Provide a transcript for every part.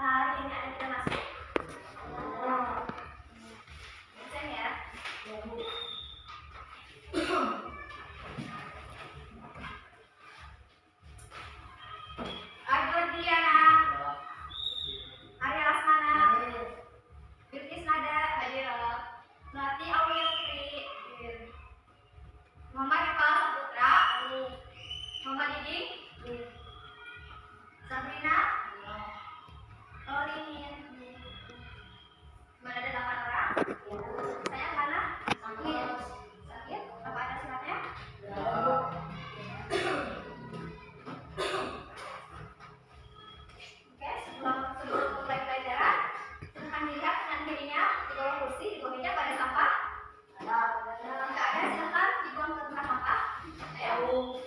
Hari ini ada kita masuk. Absen ya. Agar Diana, Arya Lasmana, Bilkis Nada, hadir. Melati Aulia Putri, Muhammad Iqbal Saputra, Muhammad Didi, Sabrina, Olimin. Mana ada 8 orang? Saya mana? Sakit? Apa ada suratnya? Oke, sebelum mulai pelajaran, silakan dilihat kanan kirinya di bawah kursi, di bawah meja pada sampah. Jika ada, silakan dibuang ke tempat sampah. Ayo.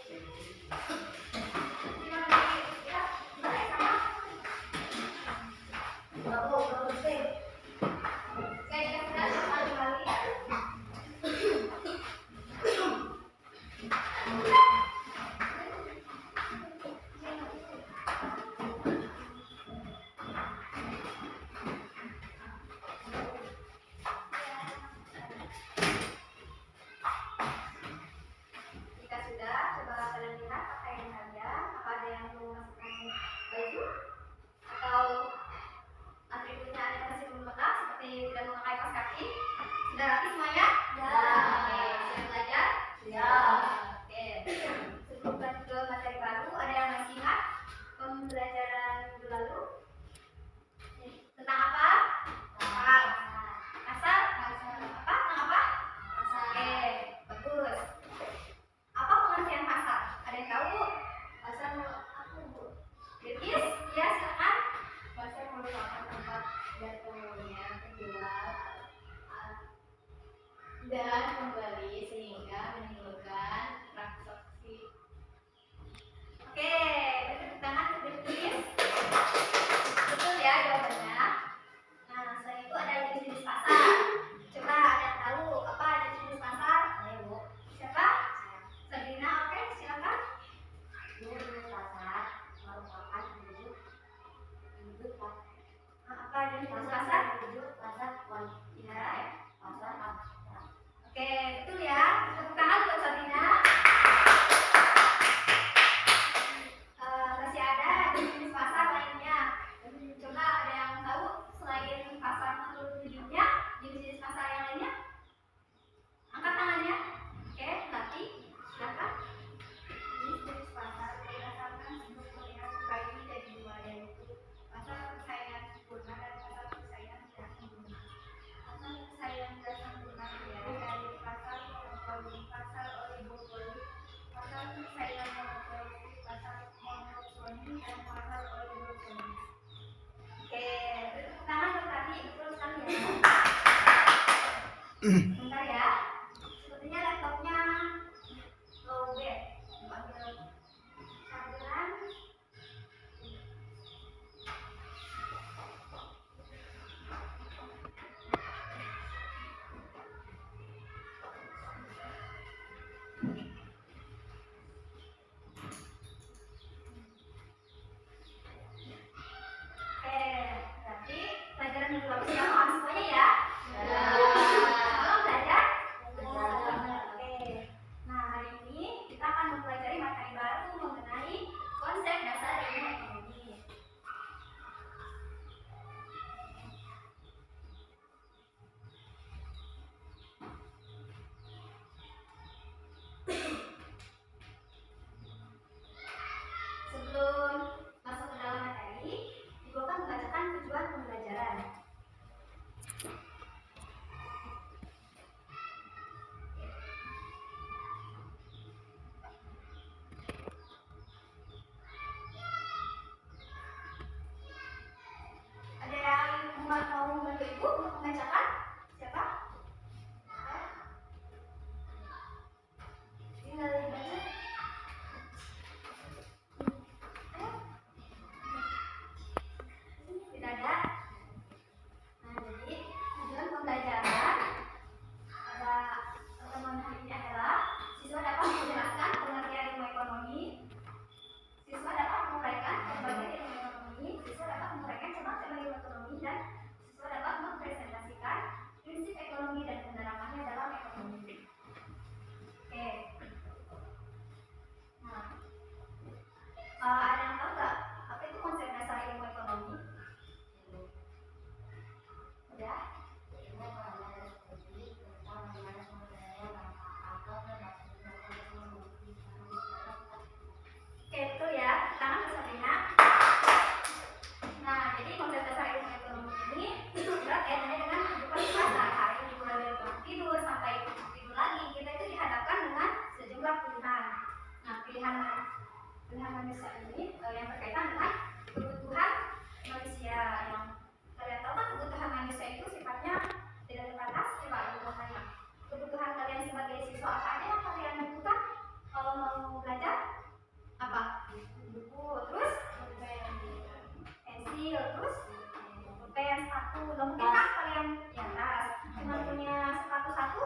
Sudah rapi semuanya? Ya. Oke, siap belajar? Ya. Oke. Sebelum lanjut ke materi baru, ada yang masih ingat pembelajaran minggu lalu? Tentang apa? Pasar. Pasar? Apa? Tentang apa? Pasar. Oke, bagus. Apa pengertian pasar? Ada yang tahu? Pasar apa, Bu? Bilkis? Ya, silakan. Pasar merupakan tempat bertemunya penjual dan kembali sehingga menimbulkan transaksi. Oke, tepuk tangan untuk Bilkis. Betul ya jawabannya. Nah, selain itu ada jenis-jenis pasar. Coba ada yang tahu apa jenis pasar? Ayo, Bu. Siapa? Sabrina, oke, silakan. Jenis pasar merupakan wujud apa jenis pasar? Wujud pasar kualitas. Ya. Pasar apa? Oke, betul ya. Tepuk tangan buat Sabrina. Masih ada jenis pasar lainnya. Coba ada yang tahu selain pasar menurut wujudnya, jenis pasar yang lainnya? Angkat tangannya. Oke, Lati, silakan. Jenis pasar berdasarkan bentuk koordinat kayu dan dua, yaitu pasar persaingan sempurna dan pasar persaingan tidak sempurna. Pasar persaingan tidak sempurna dari pasar monopoli, pasar oligopoli, pasar persaingan monopoli, pasar monopsoni, dan pasar oligopoli. Oke, tepuk tangan untuk tadi, betul sekali ya. Bentar ya, sepertinya laptopnya lowbat. Ambil chargeran. Berarti pelajaran minggu lalu sudah paham semuanya ya? Ya. Belum belajar terus pakaian sepatu. Gak mungkin kan kalian di atas cuma punya sepatu satu,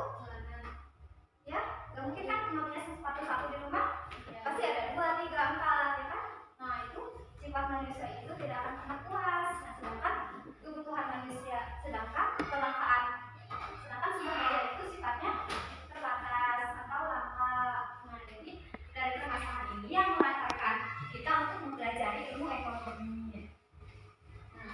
ya gak mungkin kan cuma punya sepatu satu di rumah, pasti ada 2, 3, 4, ya kan. Nah itu sifat manusia itu tidak akan pernah puas. Nah sedangkan kebutuhan manusia, sedangkan kelangkaan, sedangkan sumber daya itu sifatnya terbatas atau langka. Nah jadi dari permasalahan ini yang mengatakan kita untuk mempelajari ilmu ekonomi. Nah,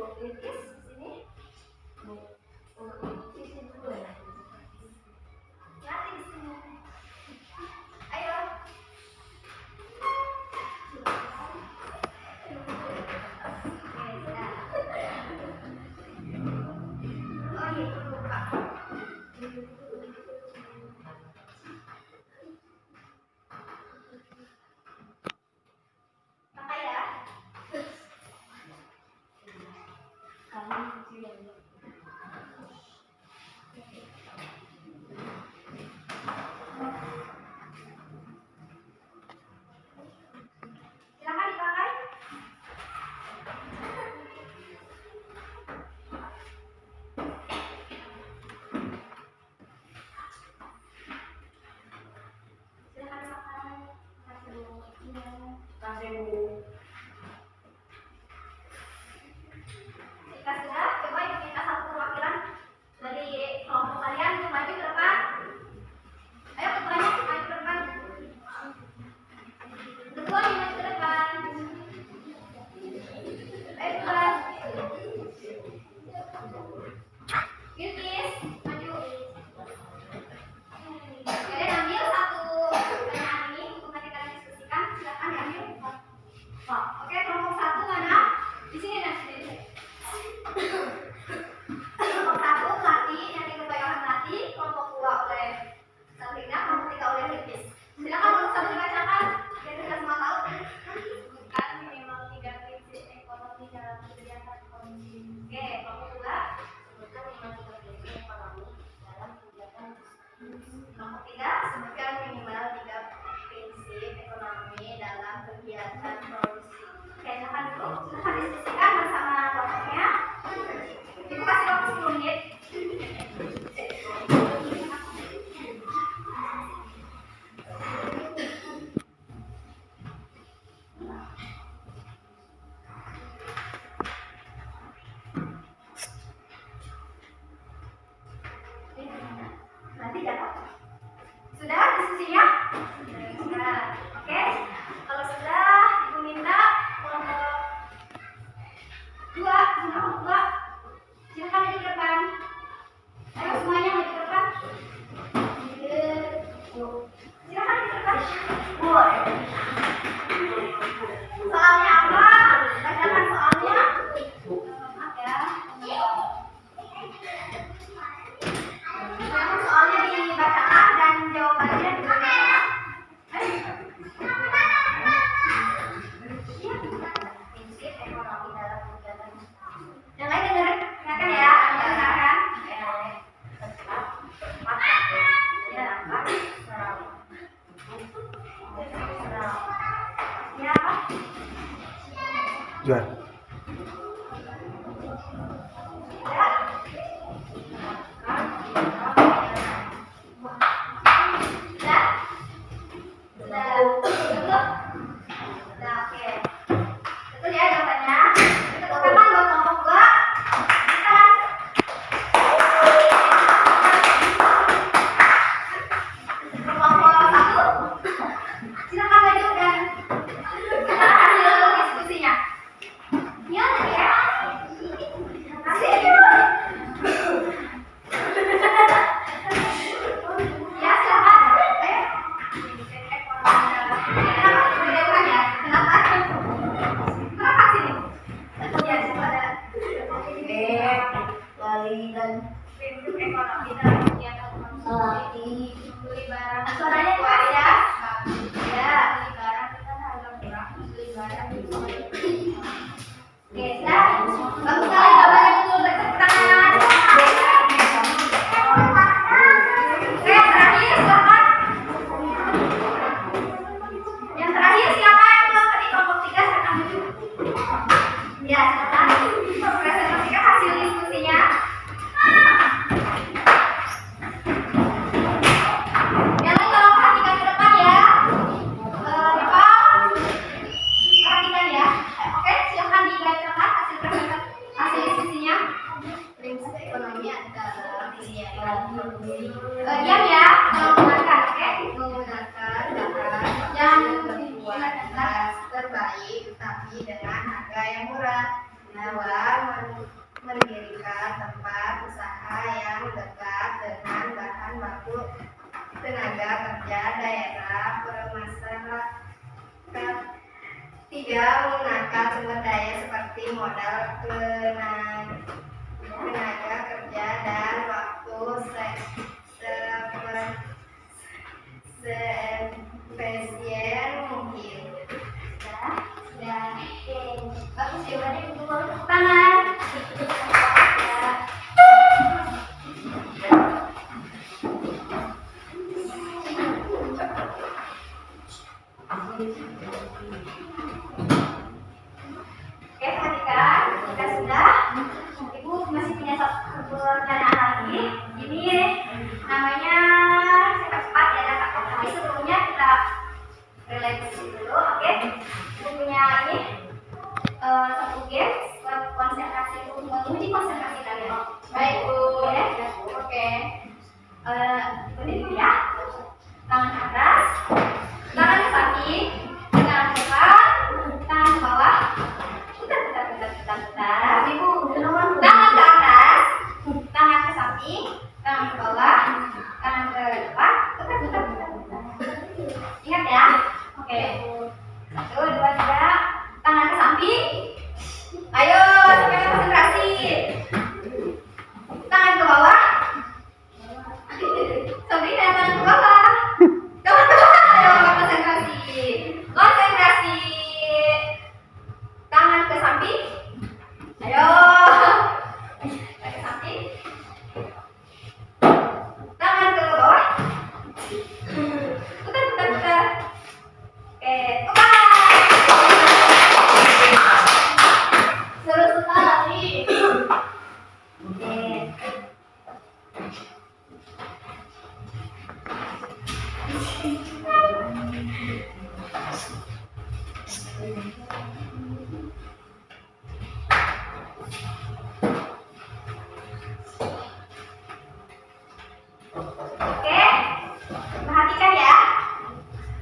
Lukis di sini. Sisi dulu ya. Latih di sini. Ayo. Oh iya, lupa. Pakai ya. Silakan dipakai. Silakan dipakai. Kasih Bu. Jika sudah, coba kita satu perwakilan dari kelompok kalian untuk maju ke depan. Ayo ketuanya maju ke depan. Ketua maju ke depan. Ayo keluar. Yukis, maju. Kalian ambil satu pertanyaan ini untuk nanti kalian diskusikan. Silakan diambil. Oh, oke, kelompok satu mana? Di sini dan sini. Kelompok satu Melati, nanti kebayangan Melati. Kelompok dua oleh Sabrina, kelompok tiga oleh Lipis. Silakan kelompok satu dibacakan. Biar kita semua tahu. Sebutkan minimal 3 prinsip ekonomi dalam kegiatan konsumsi. Oke, kelompok dua. Sebutkan minimal 3 prinsip ekonomi dalam kegiatan konsumsi. Kelompok tiga, sebutkan minimal 3 prinsip ekonomi dalam kegiatan produksi. Oke, silakan dulu. Silakan diskusikan bersama kelompoknya. Ibu kasih waktu 10 menit. Nanti jatuh. Sudah diskusinya? Sudah. Oke. Kalau sudah, Ibu minta kelompok dua, kelompok dua. Silakan maju ke depan. Ayo semuanya maju ke depan. Silakan maju ke depan. Soalnya apa? Bacakan soalnya. Maaf ya. Soalnya dibacakan dan jawabannya dibacakan. Prinsip ekonomi dalam kegiatan Yang lain dengerin, dengarkan ya, dengarkan. tetap, mata, Ya, Pak. serau. Ya, Pak. Jual. Ya. Sudah? Sudah. Cukup? Sudah, oke. Betul ya jawabannya. Kita tepuk tangan buat kelompok dua. Sekarang. Kelompok satu. Silakan maju dan kita hasil diskusinya. Ya, ya. Kasih. Ya, silakan. Ayo. Kenapa? Menjauhkan ya? Kenapa? Kenapa sini? Ya, coba ada. Wali dan Prinsip ekonomi dalam kegiatan Melati. beli barang. Suaranya keras ya. Ya. Beli barang kita harga murah, beli barang Oke, sudah. Bagus sekali jawabannya betul. Tepuk tangan. Oke, yang terakhir silakan. Yang terakhir siapa yang belum tadi kelompok tiga silakan maju. Ya, silakan. Presentasikan hasil diskusinya. Yang lain tolong perhatikan ke depan ya. Depan. Perhatikan ya. Oke, silakan dibacakan hasil diskusinya. prinsip ekonomi adalah Diam ya, tolong dengarkan, oke? menggunakan bahan Yang terbaik tapi dengan harga yang murah. mendirikan tempat usaha yang dekat dengan bahan baku tenaga kerja daerah permasyarakatan. 3. Menggunakan sumber daya seperti modal tenaga kerja dan waktu seefisien mungkin. Sudah. Oke. Bagus jawabannya, Ibu. Tepuk tangan. Oke, perhatikan. Jika sudah, Ibu masih punya satu pertanyaan lagi. Ini namanya cepat-cepat ya, tapi sebelumnya kita relax dulu, oke? Ibu punya ini satu game konsentrasi, menguji konsentrasi kalian. Baik, Bu. Oke. Ini dulu ya. Tangan ke atas, tangan ke samping, tangan ke depan, tangan ke bawah. Putar. Ibu, tangan ke atas, tangan ke samping, tangan ke bawah, tangan ke depan. Putar. Ingat ya. Oke. 1, 2, 3. Tangan ke samping. Ayo, sampai konsentrasi. Tangan ke bawah. Sabrina, tangan ke bawah. Tangan ke bawah. Ayo, konsentrasi. Konsentrasi. Tangan ke samping. Ayo. Tangan ke samping. Tangan ke bawah. Putar. Oke, tepat. Seru sekali. Oke. Oke, perhatikan ya.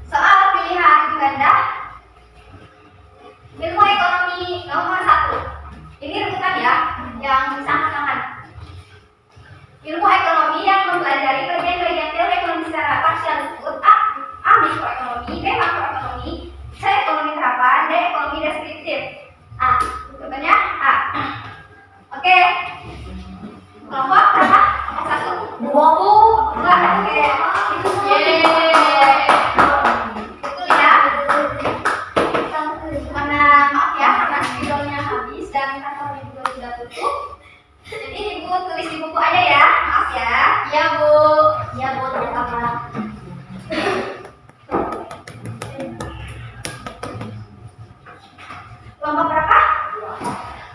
Soal pilihan ganda ilmu ekonomi nomor 1. Ini rebutan ya, yang bisa angkat tangan. Ilmu ekonomi yang mempelajari bagian-bagian teori ekonomi secara parsial disebut A. Mikroekonomi, B. Makroekonomi, C. Ekonomi terapan, D. Ekonomi deskriptif. Jawabannya A. Oke. Kelompok berapa? 1, 2. Oke. Yeay. Betul ya. Karena maaf ya, karena spidolnya habis dan kantornya juga sudah tutup. Jadi Ibu tulis di buku aja ya. Maaf ya. Iya, Bu. Iya, Bu, tidak apa-apa. Kelompok berapa?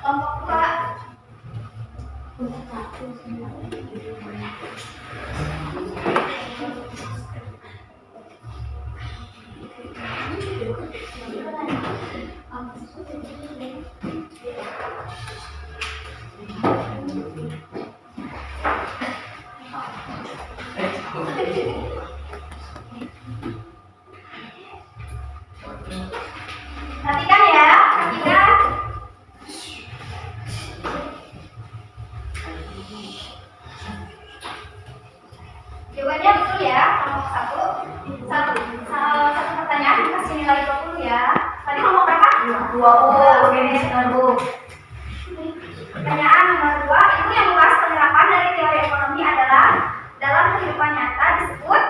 Kelompok 2. Perhatikan ya, perhatikan. Jawabannya betul ya, kelompok 1. Satu pertanyaan dikasih nilai 20 ya. Tadi kelompok berapa? 20. Oke, Bu. Pertanyaan nomor 2, ilmu yang membahas penerapan dari teori ekonomi adalah dalam kehidupan nyata disebut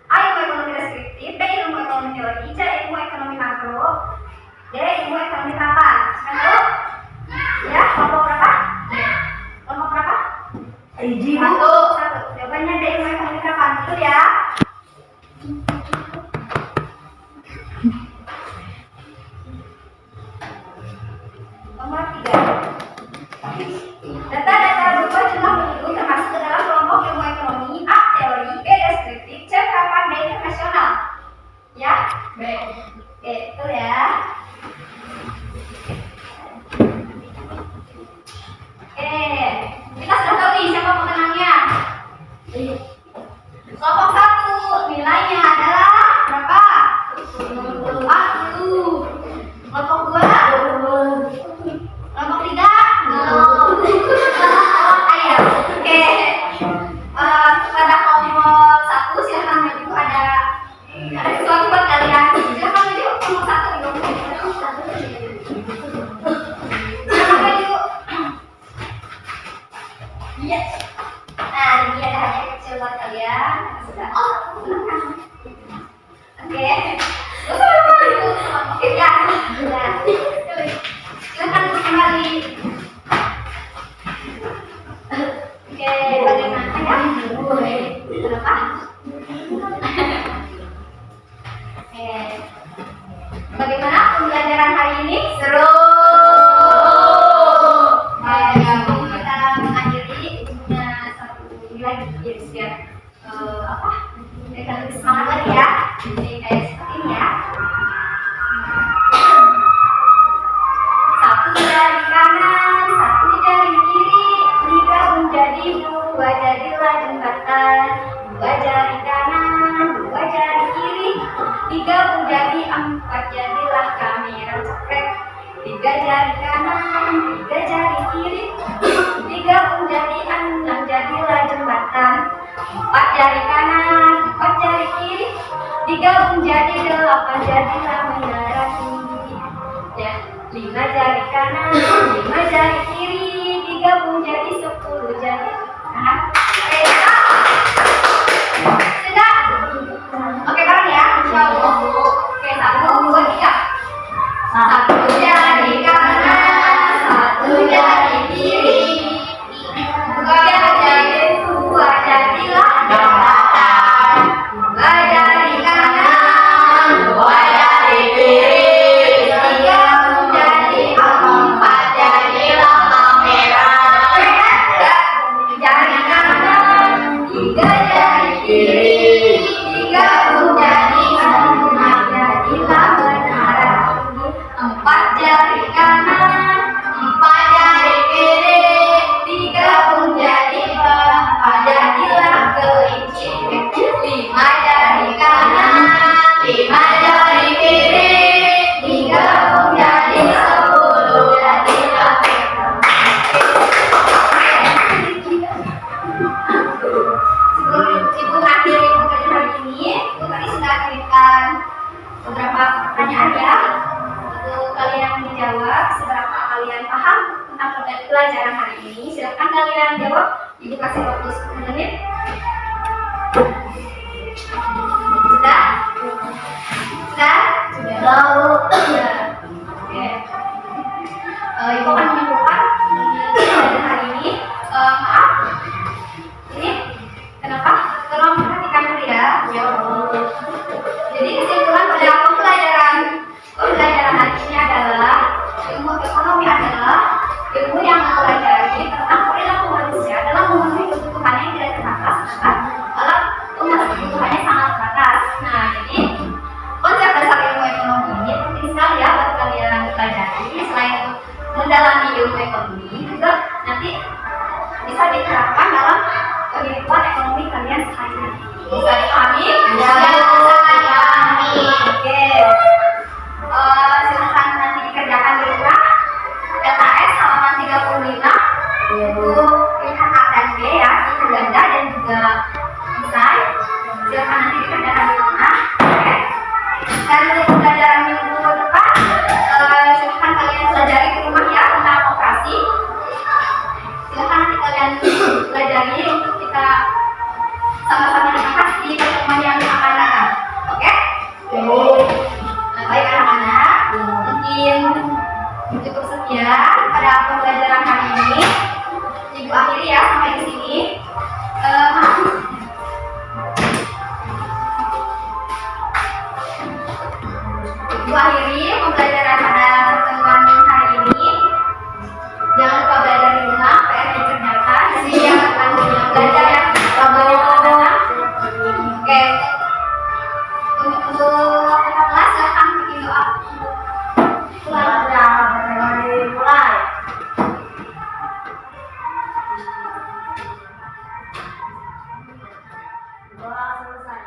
A. Ilmu ekonomi deskriptif, B. Ilmu ekonomi teori, C. Ilmu ekonomi makro, D. Ilmu ekonomi terapan. Tahu? Ya, kelompok berapa? Kelompok berapa? 1. Jawabannya D. Ilmu ekonomi terapan. Betul ya? Nomor 3. Data-data berupa jumlah penduduk termasuk ke dalam kelompok ilmu ekonomi A. Teori, B. Deskriptif, C. Terapan, D. Internasional. Ya? B. Oke, betul ya. Kita sudah tahu nih siapa pemenangnya. Kelompok 1 nilainya adalah berapa? 40. Kelompok 2. Kelompok Iya. Nah, ini ada hadiah kecil buat kalian. Sudah. Oh, silakan. Oke. Oke ya. Sudah. Silakan kembali. Oke, bagaimana ya? Kenapa? Oke. Bagaimana pembelajaran hari ini? Seru. Kita mengakhiri punya satu lagi biar apa? Kita lebih semangat lagi ya. Jadi kayak seperti ini ya. Satu jari kanan, satu jari kiri, digabung jadi dua, jadilah jembatan. Dua jari kanan, dua jari kiri, digabung jadi empat, jadilah kamera cekrek. Tiga jari kanan, tiga jari kiri, digabung jadi enam, jadilah jembatan. Empat jari kanan, empat jari kiri, digabung jadi delapan, jadilah menara tinggi. Ya, lima jari kanan, lima jari kiri, digabung jadi 10, jadi sudah. Oke bareng ya. Oke, 1, 2, 3. Satu jari kanan, satu jari kiri, dua jadilah jembatan. Dua jari kanan, dua jari kiri, digabung jadi empat, jadilah kamera. Jari kanan, tiga jari kiri, digabung jadi enam, jadilah menara. Empat jari kanan, empat jari kiri, digabung jadi empat, jadilah kelinci. Lima jari kanan, lima jari kiri, digabung jadi 10, jadilah Ibu akhiri pembelajaran hari ini. Ibu tadi sudah kirimkan beberapa pertanyaan ya. Untuk kalian menjawab seberapa kalian paham tentang pelajaran hari ini. Silakan kalian jawab. Ibu kasih waktu 10 menit. Sudah? Sudah? Sudah. Oke. Ibu akan menyimpulkan pelajaran hari ini. Maaf. Ini kenapa? Tolong perhatikan dulu ya. Jadi kesimpulan pada pembelajaran hari ini adalah ilmu ekonomi adalah ilmu yang mempelajari tentang perilaku manusia dalam memenuhi kebutuhannya yang tidak terbatas, dalam kebutuhannya sangat terbatas. Nah, jadi konsep dasar ilmu ekonomi ini penting sekali ya buat kalian pelajari. Selain untuk mendalami ilmu ekonomi, juga nanti bisa diterapkan dalam kehidupan ekonomi kalian sehari-hari. Bisa dipahami? Ya, bisa dipahami. Oke. Silahkan nanti dikerjakan di rumah. LKS halaman 35. Itu pilihan A dan B ya, itu ganda dan juga desain. Silahkan nanti dikerjakan di rumah. Oke. Dan untuk pembelajaran minggu depan, silahkan kalian pelajari di rumah ya tentang operasi. Silahkan nanti kalian pelajari untuk kita sama-sama dibahas di pertemuan yang akan datang. Oke? Nah, baik anak-anak, mungkin cukup sekian pada pembelajaran hari ini. Ibu akhiri ya sampai di sini. Ibu akhiri pembelajaran pada pertemuan hari ini. Jangan lupa belajar di rumah, PR dikerjakan. Siapkan belajar yang anak-anak. Oke. Untuk kelas silahkan bikin doa. Mulai. Doa selesai.